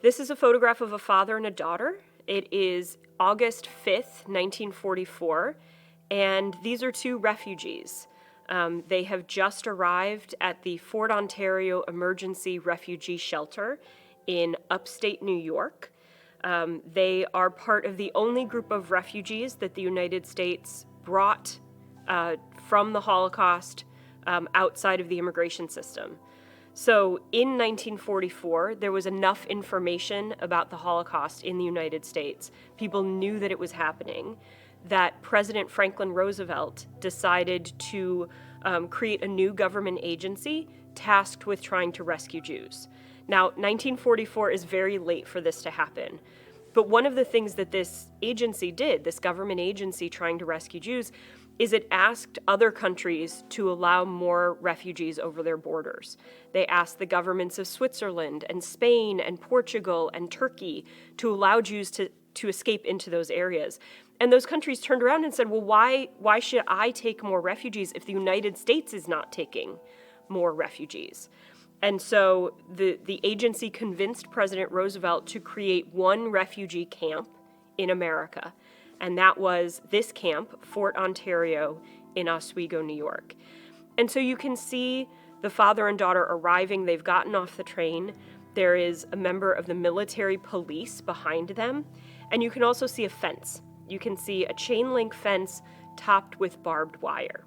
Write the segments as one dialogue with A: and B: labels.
A: This is a photograph of a father and a daughter. It is August 5th, 1944, and these are two refugees. They have just arrived at the Fort Ontario Emergency Refugee Shelter in upstate New York. They are part of the only group of refugees that the United States brought from the Holocaust outside of the immigration system. So in 1944, there was enough information about the Holocaust in the United States. People knew that it was happening, that President Franklin Roosevelt decided to create a new government agency tasked with trying to rescue Jews. Now, 1944 is very late for this to happen. But one of the things that this agency did, this government agency trying to rescue Jews, is it asked other countries to allow more refugees over their borders. They asked the governments of Switzerland and Spain and Portugal and Turkey to allow Jews to escape into those areas. And those countries turned around and said, well, why should I take more refugees if the United States is not taking more refugees? And so the agency convinced President Roosevelt to create one refugee camp in America. And that was this camp, Fort Ontario in Oswego, New York. And so you can see the father and daughter arriving. They've gotten off the train. There is a member of the military police behind them. And you can also see a fence. You can see a chain link fence topped with barbed wire.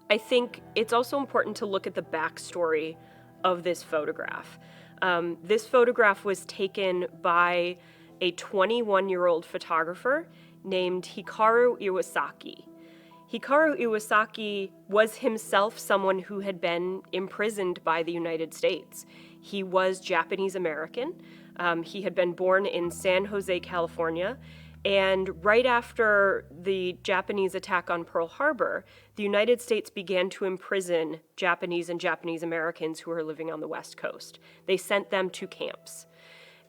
A: I think it's also important to look at the backstory of this photograph. This photograph was taken by a 21-year-old photographer named Hikaru Iwasaki. Hikaru Iwasaki was himself someone who had been imprisoned by the United States. He was Japanese American. He had been born in San Jose, California. And right after the Japanese attack on Pearl Harbor, the United States began to imprison Japanese and Japanese Americans who were living on the West Coast. They sent them to camps.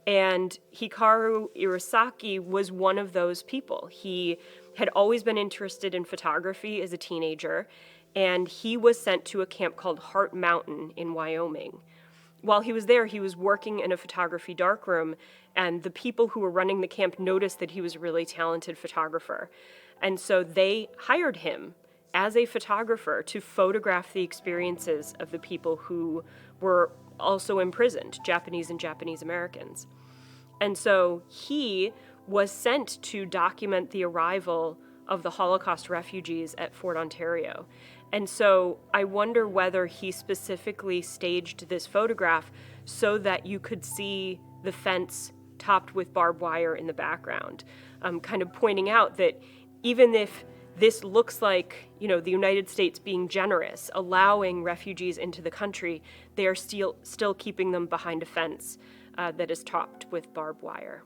A: And Hikaru Iwasaki was one of those people. He had always been interested in photography as a teenager, and he was sent to a camp called Heart Mountain in Wyoming. While he was there, he was working in a photography darkroom, and the people who were running the camp noticed that he was a really talented photographer. And so they hired him as a photographer to photograph the experiences of the people who were also imprisoned, Japanese and Japanese Americans. And so he was sent to document the arrival of the Holocaust refugees at Fort Ontario. And so I wonder whether he specifically staged this photograph so that you could see the fence topped with barbed wire in the background, kind of pointing out that even if this looks like, the United States being generous, allowing refugees into the country, they are still keeping them behind a fence that is topped with barbed wire.